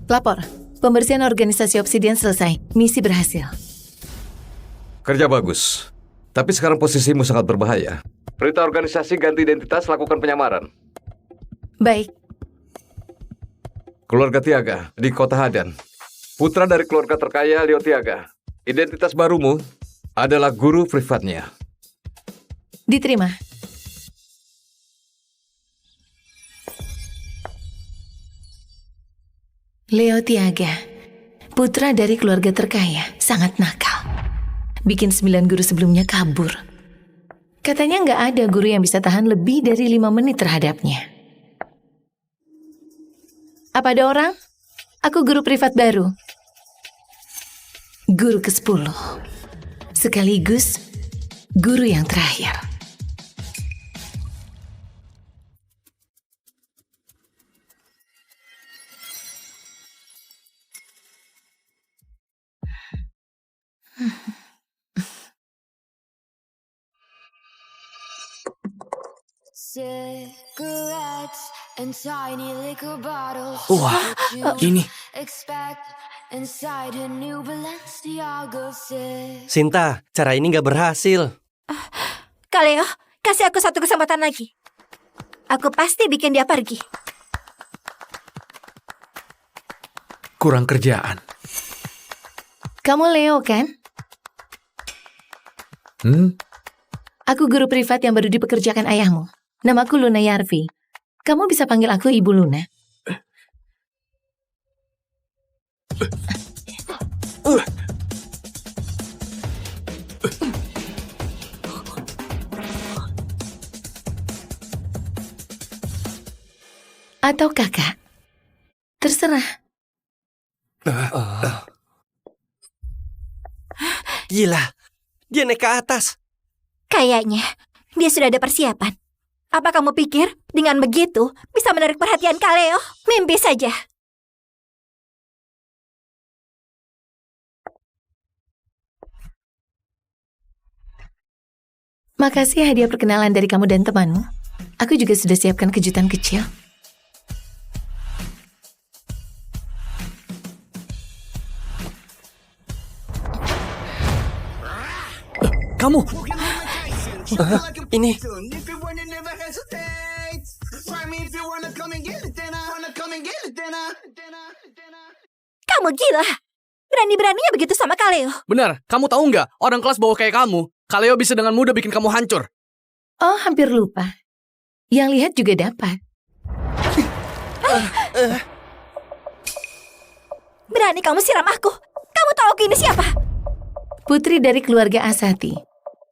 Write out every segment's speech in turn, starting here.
Lapor, pembersihan organisasi Obsidian selesai. Misi berhasil. Kerja bagus. Tapi sekarang posisimu sangat berbahaya. Perintah organisasi ganti identitas, lakukan penyamaran. Baik. Keluarga Tiaga di Kota Hadan. Putra dari keluarga terkaya Leo Tiaga. Identitas barumu adalah guru privatnya. Diterima. Leo Tiaga, putra dari keluarga terkaya, sangat nakal. Bikin 9 guru sebelumnya kabur. Katanya nggak ada guru yang bisa tahan lebih dari 5 menit terhadapnya. Apa ada orang? Aku guru privat baru. Guru ke-10. Sekaligus guru yang terakhir. Cigarettes and tiny liquor bottles. Wah, ini. Inside a new Balenciaga. Sinta, cara ini nggak berhasil. Kaleo, kasih aku satu kesempatan lagi. Aku pasti bikin dia pergi. Kurang kerjaan. Kamu Leo kan? Aku guru privat yang baru dipekerjakan ayahmu. Namaku Luna Yarvi. Kamu bisa panggil aku Ibu Luna. Atau kakak. Terserah. Gila, dia naik ke atas. Kayaknya dia sudah ada persiapan. Apa kamu pikir dengan begitu bisa menarik perhatian Kaleo? Mimpi saja. Makasih hadiah perkenalan dari kamu dan temanmu. Aku juga sudah siapkan kejutan kecil. Kamu. Ini. Kamu gila. Berani-beraninya begitu sama Kaleo. Benar, kamu tahu nggak? Orang kelas bawah kayak kamu, Kaleo bisa dengan mudah bikin kamu hancur. Oh, hampir lupa. Yang lihat juga dapat. Berani kamu siram aku. Kamu tahu aku ini siapa? Putri dari keluarga Asati.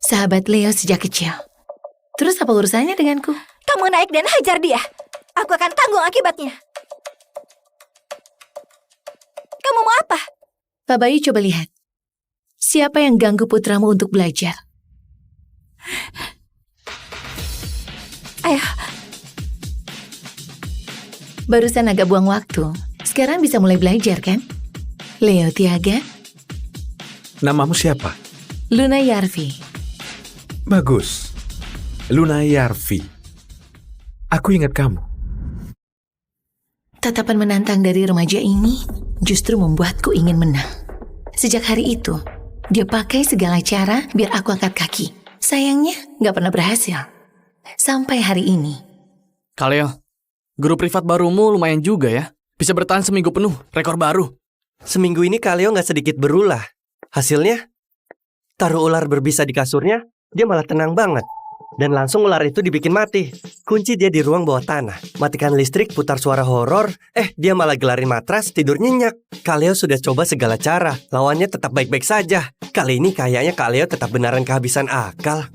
Sahabat Leo sejak kecil. Terus apa urusannya denganku? Kamu naik dan hajar dia. Aku akan tanggung akibatnya. Kamu mau apa? Pak Bayu, coba lihat. Siapa yang ganggu putramu untuk belajar? Ayo. Barusan agak buang waktu. Sekarang bisa mulai belajar, kan? Leo Tiaga. Namamu siapa? Luna Yarvi. Bagus. Luna Yarvi. Aku ingat kamu. Tatapan menantang dari remaja ini justru membuatku ingin menang. Sejak hari itu, dia pakai segala cara biar aku angkat kaki. Sayangnya, nggak pernah berhasil. Sampai hari ini. Kaleo, guru privat barumu lumayan juga ya. Bisa bertahan seminggu penuh, rekor baru. Seminggu ini Kaleo nggak sedikit berulah. Hasilnya, taruh ular berbisa di kasurnya, dia malah tenang banget. Dan langsung ular itu dibikin mati. Kunci dia di ruang bawah tanah. Matikan listrik, putar suara horor. Dia malah gelarin matras, tidur nyenyak. Kaleo sudah coba segala cara. Lawannya tetap baik-baik saja. Kali ini kayaknya Kaleo tetap benaran kehabisan akal.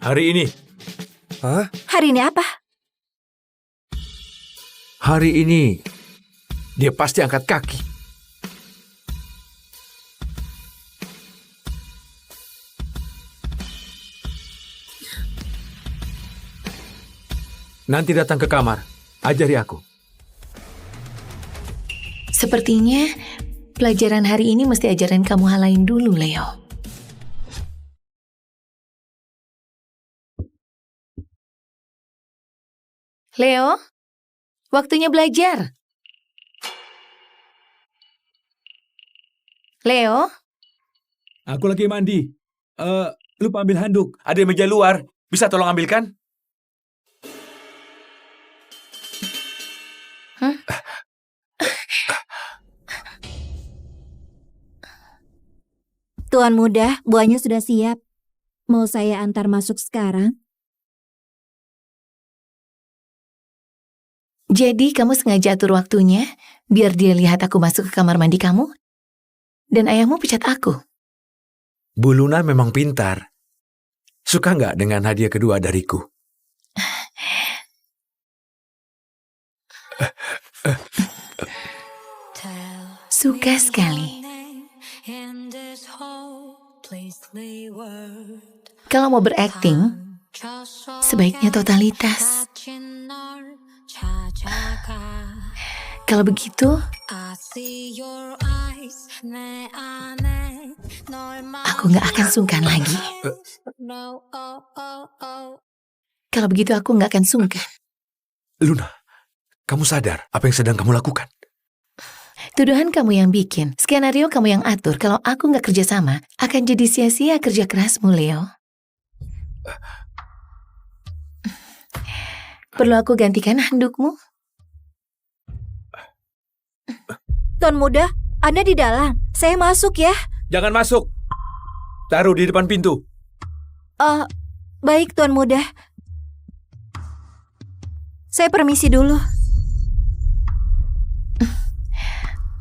Hari ini. Hah? Hari ini apa? Hari ini. Dia pasti angkat kaki. Nanti datang ke kamar. Ajari aku. Sepertinya pelajaran hari ini mesti ajaran kamu hal lain dulu, Leo. Leo, waktunya belajar. Leo, Aku lagi mandi. Lupa ambil handuk. Ada meja luar. Bisa tolong ambilkan? Tuan muda, buahnya sudah siap. Mau saya antar masuk sekarang? jadi kamu sengaja atur waktunya biar dia lihat aku masuk ke kamar mandi kamu? Dan ayahmu pecat aku. Bu Luna memang pintar. Suka nggak dengan hadiah kedua dariku? Suka sekali. Kalau mau berakting, sebaiknya totalitas. Kalau begitu, aku nggak akan sungkan lagi. Kalau begitu aku nggak akan sungkan. Luna, kamu sadar apa yang sedang kamu lakukan? Tuduhan kamu yang bikin, skenario kamu yang atur. Kalau aku nggak kerja sama, akan jadi sia-sia kerja kerasmu, Leo. Perlu aku gantikan handukmu? Tuan muda, Anda di dalam. Saya masuk ya. Jangan masuk. Taruh di depan pintu. Baik Tuan muda. Saya permisi dulu.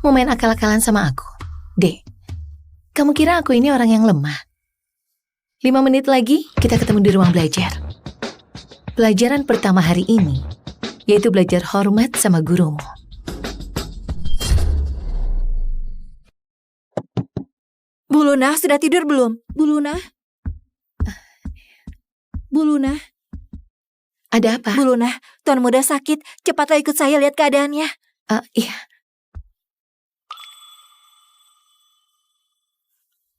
Mau main akal-akalan sama aku? Dek, kamu kira aku ini orang yang lemah? 5 menit lagi kita ketemu di ruang belajar. Pelajaran pertama hari ini, yaitu belajar hormat sama gurumu. Bu Luna, sudah tidur belum? Bu Luna? Bu Luna? Ada apa? Bu Luna, Tuan muda sakit. Cepatlah ikut saya lihat keadaannya. Iya.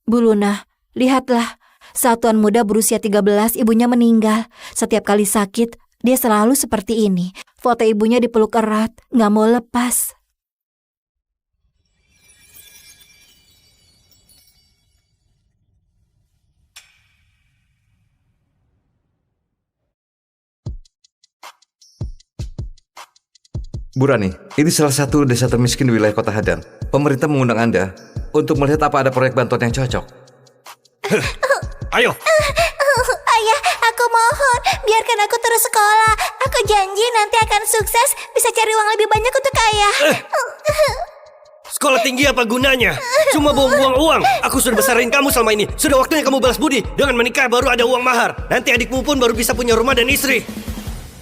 Bu Luna, lihatlah. Saat Tuan muda berusia 13, ibunya meninggal. Setiap kali sakit, dia selalu seperti ini. Foto ibunya dipeluk erat, nggak mau lepas. Bu Rani, ini salah satu desa termiskin di wilayah Kota Hadan. Pemerintah mengundang Anda untuk melihat apa ada proyek bantuan yang cocok. Ayo. Ayah, aku mohon, biarkan aku terus sekolah. Aku janji nanti akan sukses, bisa cari uang lebih banyak untuk ayah. Sekolah tinggi apa gunanya? Cuma buang-buang uang. Aku sudah besarin kamu selama ini. Sudah waktunya kamu balas budi. Dengan menikah baru ada uang mahar. Nanti adikmu pun baru bisa punya rumah dan istri.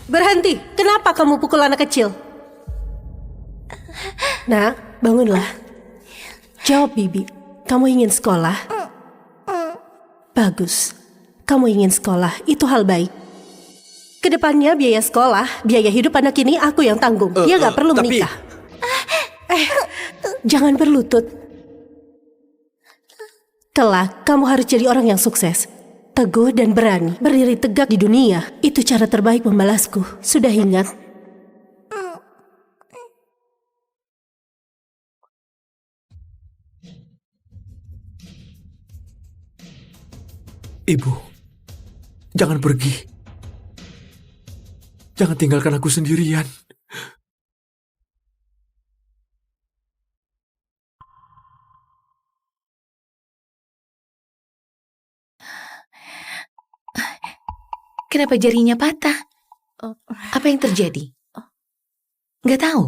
Berhenti, kenapa kamu pukul anak kecil? Nak, bangunlah. Jawab Bibi, kamu ingin sekolah? Bagus, kamu ingin sekolah, itu hal baik. Kedepannya biaya sekolah, biaya hidup anak ini aku yang tanggung. Dia gak perlu menikah. Jangan berlutut. Kelak, kamu harus jadi orang yang sukses. Teguh dan berani, berdiri tegak di dunia. Itu cara terbaik membalasku. Sudah ingat? Ibu, jangan pergi. Jangan tinggalkan aku sendirian. Kenapa jarinya patah? Apa yang terjadi? Nggak tahu.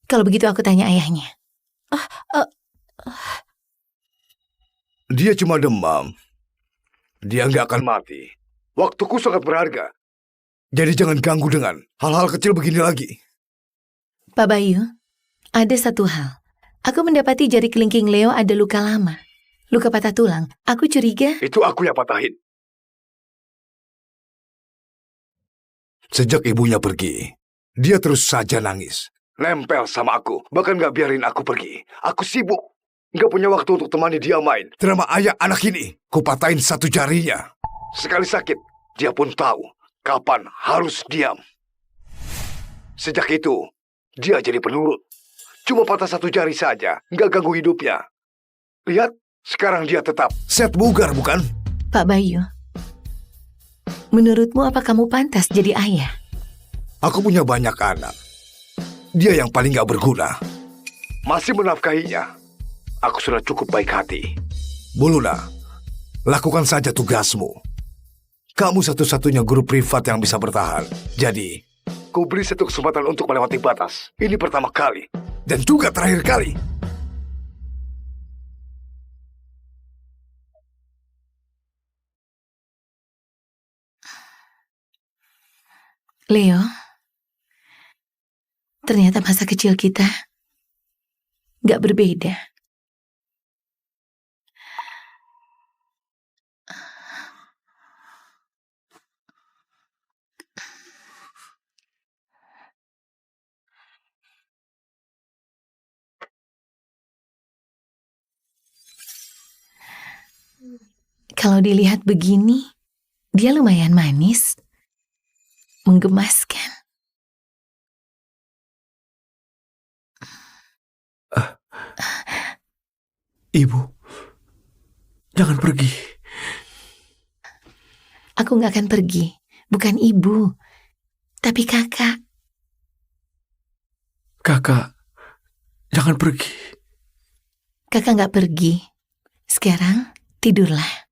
Kalau begitu aku tanya ayahnya. Dia cuma demam. Dia nggak akan mati. Waktuku sangat berharga. Jadi jangan ganggu dengan hal-hal kecil begini lagi. Pak Bayu, ada satu hal. Aku mendapati jari kelingking Leo ada luka lama. Luka patah tulang. Aku curiga. Itu aku yang patahin. Sejak ibunya pergi, dia terus saja nangis. Nempel sama aku, bahkan gak biarin aku pergi. Aku sibuk, gak punya waktu untuk temani dia main. Drama ayah anak ini, kupatahin satu jarinya. Sekali sakit, dia pun tahu kapan harus diam. Sejak itu, dia jadi penurut. Cuma patah satu jari saja, gak ganggu hidupnya. Lihat, sekarang dia tetap sehat bugar, bukan? Pak Bayu, menurutmu apa kamu pantas jadi ayah? Aku punya banyak anak. Dia yang paling gak berguna. Masih menafkahinya. Aku sudah cukup baik hati. Bu Luna, lakukan saja tugasmu. Kamu satu-satunya guru privat yang bisa bertahan. Jadi, ku beri satu kesempatan untuk melewati batas. Ini pertama kali. Dan juga terakhir kali. Leo, ternyata masa kecil kita gak berbeda. Kalau dilihat begini, dia lumayan manis, menggemaskan. Ibu, jangan pergi. Aku gak akan pergi, bukan ibu, tapi kakak. Kakak, jangan pergi. Kakak gak pergi. Sekarang tidurlah.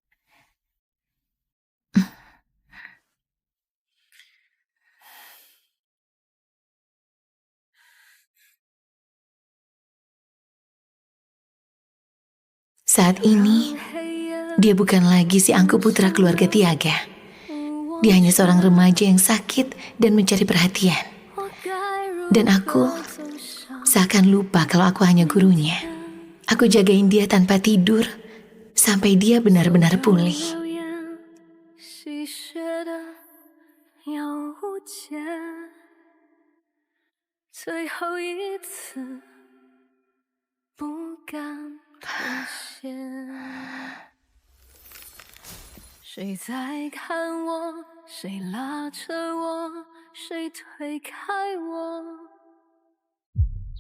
Saat ini, dia bukan lagi si angku putra keluarga Tiaga. Dia hanya seorang remaja yang sakit dan mencari perhatian. Dan aku seakan lupa kalau aku hanya gurunya. Aku jagain dia tanpa tidur sampai dia benar-benar pulih.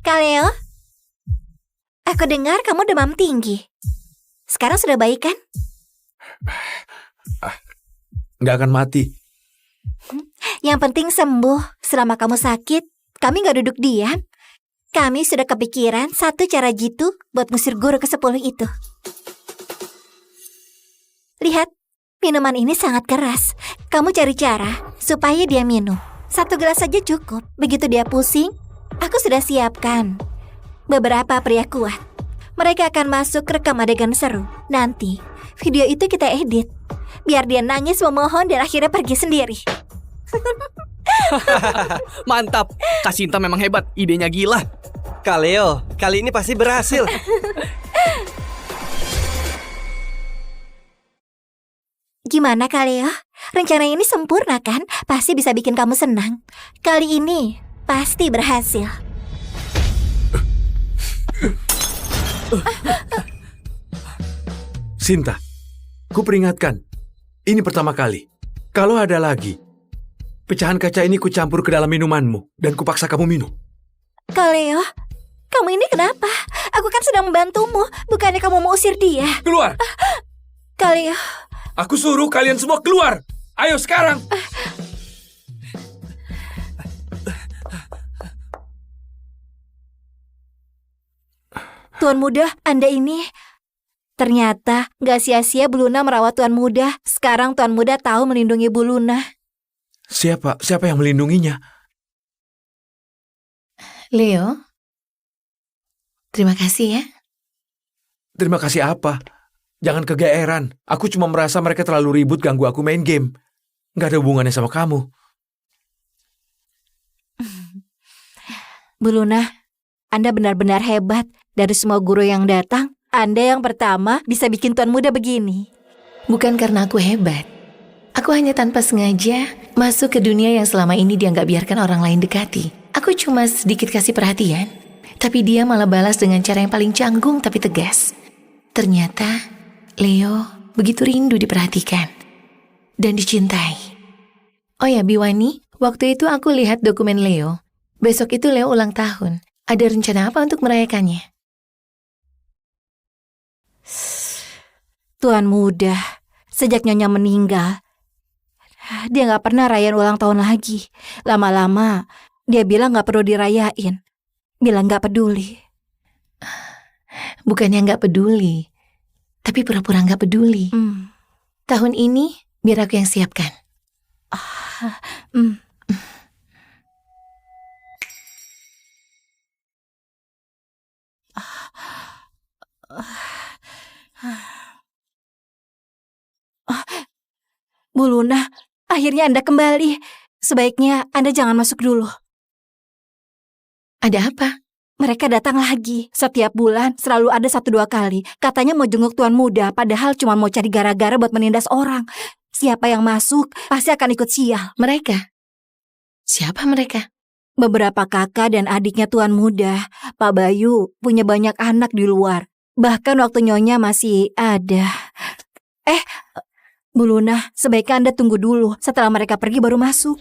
Kak Leo, aku dengar kamu demam tinggi. Sekarang sudah baik kan? Nggak akan mati. Yang penting sembuh. Selama kamu sakit, kami gak duduk diam. Kami sudah kepikiran satu cara jitu buat ngusir guru ke-10 itu. Lihat, minuman ini sangat keras. Kamu cari cara supaya dia minum. 1 gelas saja cukup. Begitu dia pusing, aku sudah siapkan beberapa pria kuat. Mereka akan masuk rekam adegan seru. Nanti, video itu kita edit. Biar dia nangis memohon dan akhirnya pergi sendiri. Mantap, Kak Sinta memang hebat, idenya gila. Kak Leo, kali ini pasti berhasil. Gimana Kak Leo? Rencana ini sempurna kan? Pasti bisa bikin kamu senang. Kali ini pasti berhasil. Sinta, ku peringatkan. Ini pertama kali. Kalau ada lagi, pecahan kaca ini ku campur ke dalam minumanmu dan ku paksa kamu minum. Kak Leo, kamu ini kenapa? Aku kan sedang membantumu, bukannya kamu mau usir dia. Keluar! Kak Leo, Aku suruh kalian semua keluar! Ayo sekarang! Tuan Muda, Anda ini... Ternyata gak sia-sia Bu Luna merawat Tuan Muda. Sekarang Tuan Muda tahu melindungi Bu Luna. Siapa yang melindunginya? Leo, terima kasih ya. Terima kasih apa? Jangan kegeeran. Aku cuma merasa mereka terlalu ribut ganggu aku main game. Gak ada hubungannya sama kamu. Bu Luna, Anda benar-benar hebat. Dari semua guru yang datang, Anda yang pertama bisa bikin Tuan Muda begini. Bukan karena aku hebat. Aku hanya tanpa sengaja Masuk ke dunia yang selama ini dia nggak biarkan orang lain dekati. Aku cuma sedikit kasih perhatian, tapi dia malah balas dengan cara yang paling canggung tapi tegas. Ternyata Leo begitu rindu diperhatikan dan dicintai. Oh ya Biwani, waktu itu aku lihat dokumen Leo. Besok itu Leo ulang tahun. Ada rencana apa untuk merayakannya? Tuan muda, sejak Nyonya meninggal, dia gak pernah rayain ulang tahun lagi. Lama-lama, dia bilang gak perlu dirayain. Bilang gak peduli. Bukannya gak peduli, tapi pura-pura gak peduli. Tahun ini, biar aku yang siapkan. Bu Luna, akhirnya Anda kembali. Sebaiknya Anda jangan masuk dulu. Ada apa? Mereka datang lagi. Setiap bulan selalu ada 1-2 kali. Katanya mau jenguk tuan muda, padahal cuma mau cari gara-gara buat menindas orang. Siapa yang masuk pasti akan ikut sial. Mereka? Siapa mereka? Beberapa kakak dan adiknya tuan muda. Pak Bayu punya banyak anak di luar. Bahkan waktu Nyonya masih ada. Bu Luna, sebaiknya Anda tunggu dulu. Setelah mereka pergi baru masuk.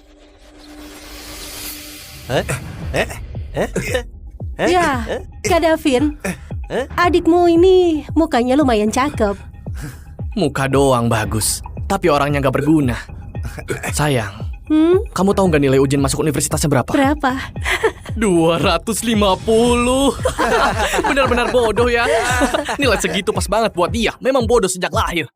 Ya, Kak Davin. Adikmu ini mukanya lumayan cakep. Muka doang bagus, tapi orangnya gak berguna. Sayang, kamu tahu gak nilai ujian masuk universitasnya berapa? Berapa? 250. Benar-benar bodoh ya. Nilai segitu pas banget buat dia. Memang bodoh sejak lahir.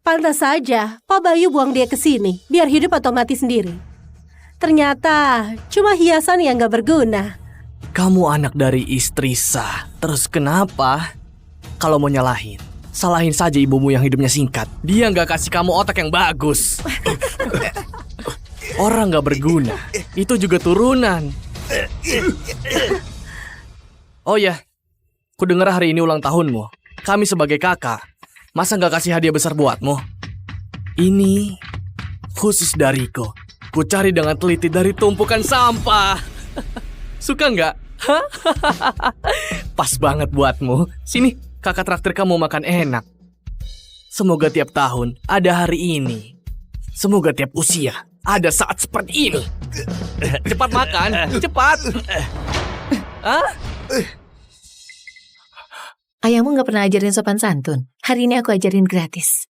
Pantas saja Pak Bayu buang dia ke sini, biar hidup atau mati sendiri. Ternyata cuma hiasan yang gak berguna. Kamu anak dari istri sah. Terus kenapa? Kalau mau nyalahin, salahin saja ibumu yang hidupnya singkat. Dia gak kasih kamu otak yang bagus. Orang gak berguna, itu juga turunan. Oh ya, ku dengar hari ini ulang tahunmu. Kami sebagai kakak, masa gak kasih hadiah besar buatmu? Ini khusus dariku. Ku cari dengan teliti dari tumpukan sampah. Suka nggak? Pas banget buatmu. Sini, kakak traktir kamu makan enak. Semoga tiap tahun ada hari ini. Semoga tiap usia ada saat seperti ini. Cepat makan, cepat. Ayahmu gak pernah ajarin sopan santun. Hari ini aku ajarin gratis.